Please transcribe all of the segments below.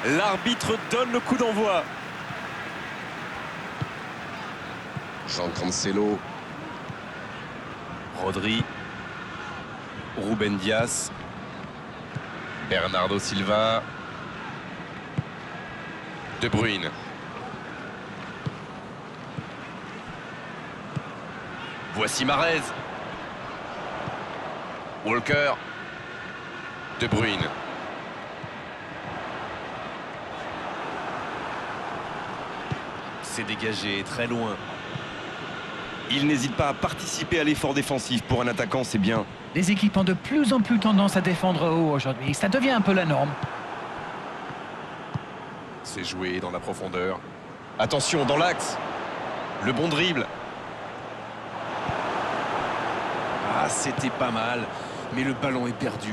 L'arbitre donne le coup d'envoi. Jean Cancelo. Rodri. Ruben Dias. Bernardo Silva. De Bruyne. Voici Mahrez. Walker. De Bruyne. C'est dégagé très loin. Il n'hésite pas à participer à l'effort défensif. Pour un attaquant, c'est bien. Les équipes ont de plus en plus tendance à défendre haut aujourd'hui. Ça devient un peu la norme. C'est joué dans la profondeur. Attention, dans l'axe. Le bon dribble. Ah, c'était pas mal. Mais le ballon est perdu.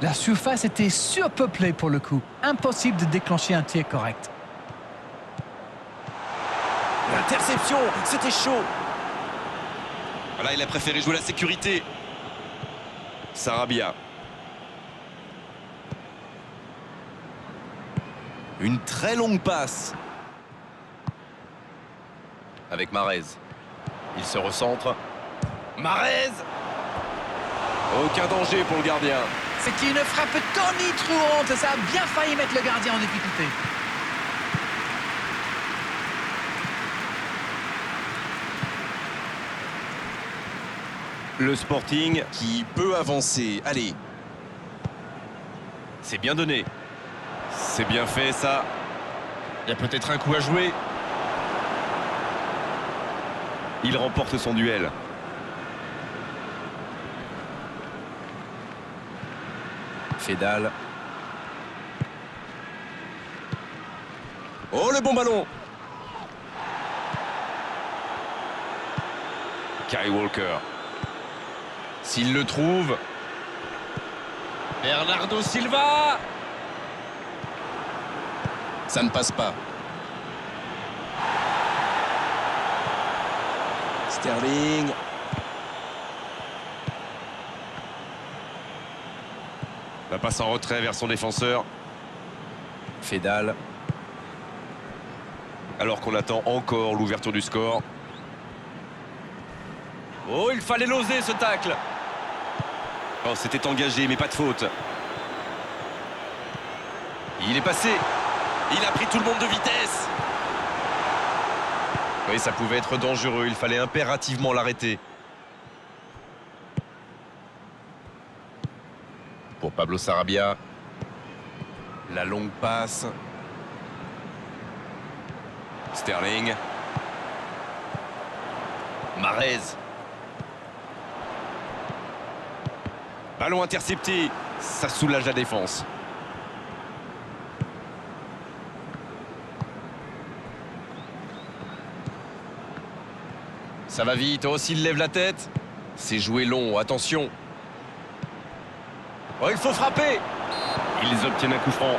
La surface était surpeuplée pour le coup. Impossible de déclencher un tir correct. L'interception, c'était chaud. Là, il a préféré jouer la sécurité. Sarabia. Une très longue passe. Avec Mahrez. Il se recentre. Mahrez. Aucun danger pour le gardien. C'était une frappe tonitruante. Ça a bien failli mettre le gardien en difficulté. Le Sporting, Qui peut avancer. Allez. c'est bien donné. C'est bien fait, ça. Il y a peut-être un coup à jouer. Il remporte son duel. Fédal. Oh, le bon ballon. Kyle Walker. S'il le trouve. Bernardo Silva. Ça ne passe pas. Sterling. La passe en retrait vers son défenseur. Fédal. Alors qu'on attend encore l'ouverture du score. Oh, il fallait l'oser, ce tacle. Oh, c'était engagé, mais pas de faute. Il est passé. Il a pris tout le monde de vitesse. Oui, ça pouvait être dangereux. Il fallait impérativement l'arrêter. Pour Pablo Sarabia. La longue passe. Sterling. Mahrez. Ballon intercepté. Ça soulage la défense. Ça va vite. Oh, s'il lève la tête. C'est joué long. Attention. Oh, il faut frapper. Ils obtiennent un coup franc.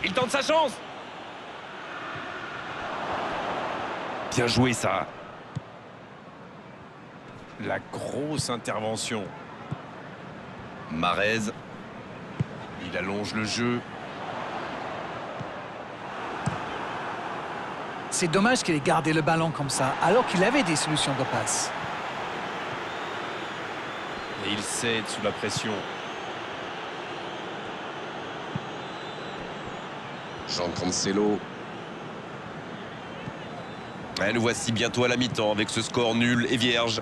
Il tente sa chance. Bien joué, ça. La grosse intervention. Mahrez. Il allonge le jeu. C'est dommage qu'il ait gardé le ballon comme ça, alors qu'il avait des solutions de passe. Et il cède sous la pression. Jean Cancelo. Et nous voici bientôt à la mi-temps avec ce score nul et vierge.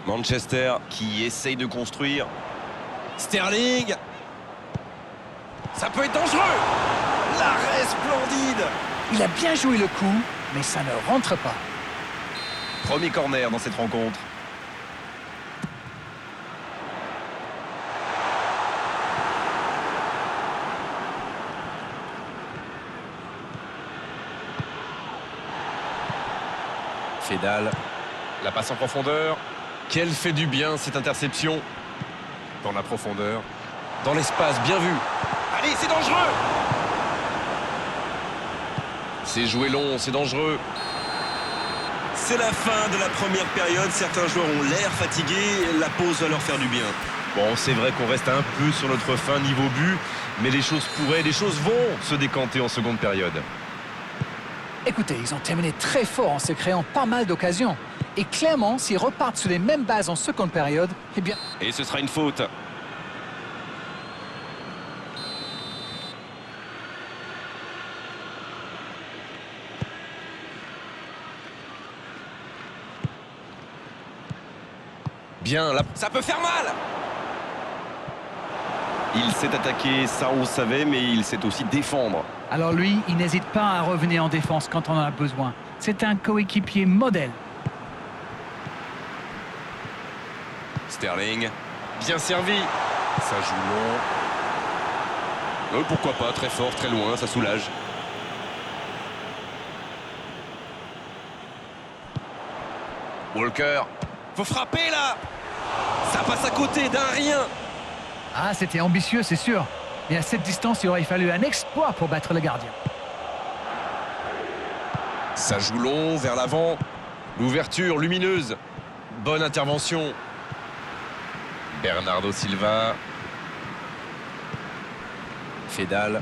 Manchester qui essaye de construire. Sterling. Ça peut être dangereux. L'arrêt splendide. Il a bien joué le coup, mais ça ne rentre pas. Premier corner dans cette rencontre. Fédal. La passe en profondeur. Quelle fait du bien cette interception. Dans la profondeur. Dans l'espace, bien vu. Allez, c'est dangereux. C'est joué long, c'est dangereux. C'est la fin de la première période. Certains joueurs ont l'air fatigués. La pause va leur faire du bien. Bon, c'est vrai qu'on reste un peu sur notre fin niveau but, mais les choses vont se décanter en seconde période. Écoutez, ils ont terminé très fort en se créant pas mal d'occasions. Et clairement, s'ils repartent sur les mêmes bases en seconde période, eh bien... Et ce sera une faute. Bien, là, Ça peut faire mal. il s'est attaqué, ça on le savait, mais il sait aussi défendre. Alors lui, il n'hésite pas à revenir en défense quand on en a besoin. C'est un coéquipier modèle. Sterling. Bien servi. Ça joue long. Pourquoi pas, très fort, très loin, ça soulage. Walker. Faut frapper là. Ça passe à côté d'un rien. Ah, c'était ambitieux, c'est sûr. Mais à cette distance, il aurait fallu un exploit pour battre le gardien. Ça joue long, vers l'avant. L'ouverture lumineuse. Bonne intervention. Bernardo Silva. Fédal.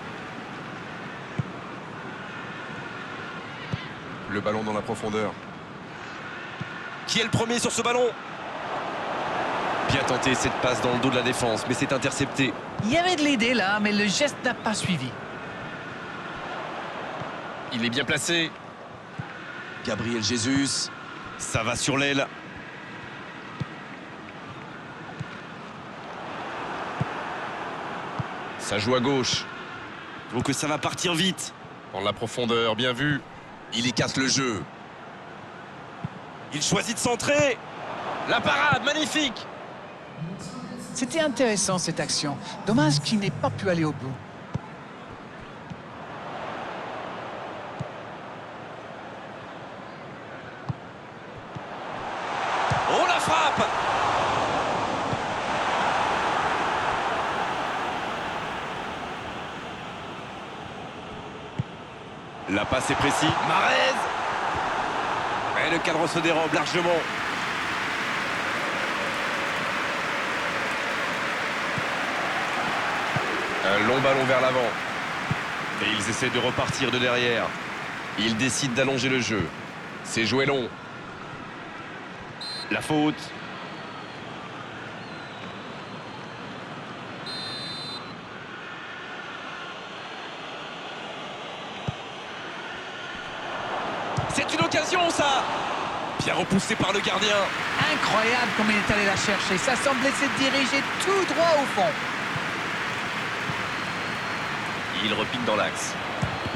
Le ballon dans la profondeur. Qui est le premier sur ce ballon? Bien tenté cette passe dans le dos de la défense, mais c'est intercepté. Il y avait de l'idée là, mais le geste n'a pas suivi. Il est bien placé. Gabriel Jesus. Ça va sur l'aile. Ça joue à gauche. Donc ça va partir vite. Dans la profondeur, bien vu. Il écarte le jeu. Il choisit de centrer. La parade, magnifique. C'était intéressant cette action. Dommage qu'il n'ait pas pu aller au bout. Oh la frappe. La passe est précis. Marez. Et le cadre se dérobe largement. Un long ballon vers l'avant. Et ils essaient de repartir de derrière. Ils décident d'allonger le jeu. C'est joué long. La faute. C'est une occasion ça. Bien repoussé par le gardien. Incroyable comme il est allé la chercher. Ça semblait se diriger tout droit au fond. Il repique dans l'axe.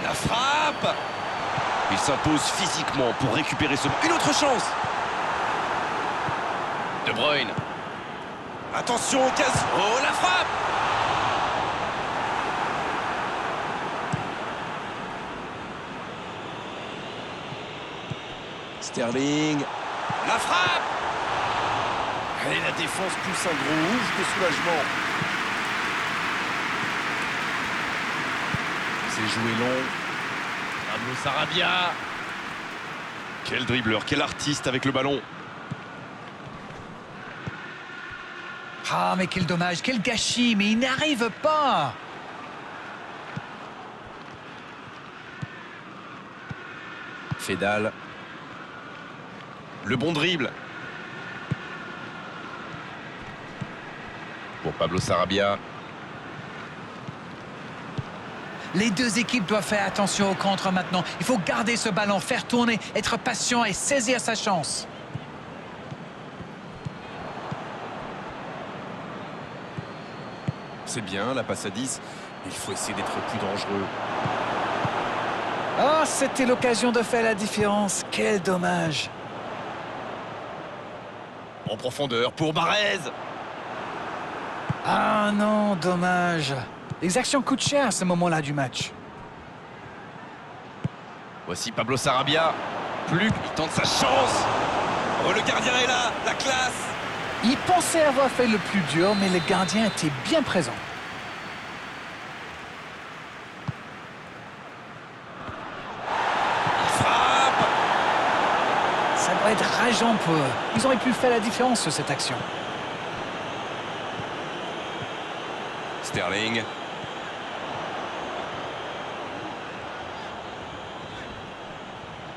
La frappe. Il s'impose physiquement pour récupérer ce... Une autre chance. De Bruyne. Attention, occasion. Oh la frappe. Sterling. La frappe. Et la défense pousse un gros ouf de soulagement. C'est joué long. Pablo Sarabia. Quel dribbleur, quel artiste avec le ballon. Ah, mais quel dommage, quel gâchis, mais il n'arrive pas. Fédal. Le bon dribble. Pour Pablo Sarabia. Les deux équipes doivent faire attention au contre maintenant. Il faut garder ce ballon, faire tourner, être patient et saisir sa chance. C'est bien, la passe à 10. Il faut essayer d'être plus dangereux. Oh, c'était l'occasion de faire la différence. Quel dommage. En profondeur pour Marez. Ah non, dommage. Les actions coûtent cher à ce moment-là du match. Voici Pablo Sarabia. Plus, il tente sa chance. Oh, le gardien est là, la classe. Il pensait avoir fait le plus dur, mais le gardien était bien présent. Il frappe. Ça doit être rageant pour eux. Ils auraient pu faire la différence sur cette action. Sterling.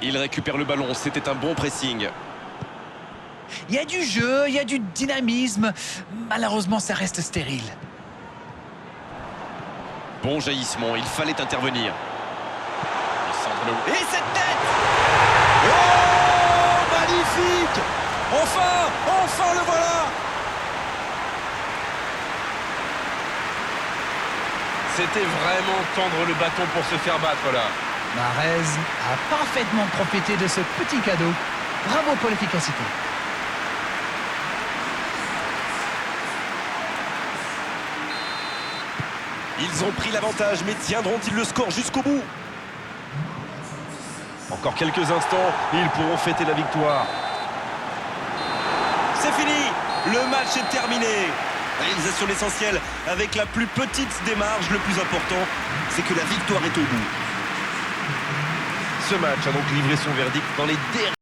Il récupère le ballon, c'était un bon pressing. Il y a du jeu, il y a du dynamisme. Malheureusement, ça reste stérile. Bon jaillissement, il fallait intervenir. Il centre le... Et cette tête! Oh, magnifique! Enfin le voilà! C'était vraiment tendre le bâton pour se faire battre là. Mahrez a parfaitement profité de ce petit cadeau. Bravo pour l'efficacité. Ils ont pris l'avantage, mais tiendront-ils le score jusqu'au bout? Encore quelques instants, ils pourront fêter la victoire. C'est fini. Le match est terminé. Réalisation l'essentiel avec la plus petite des marges. Le plus important, c'est que la victoire est au bout. Ce match a donc livré son verdict dans les derniers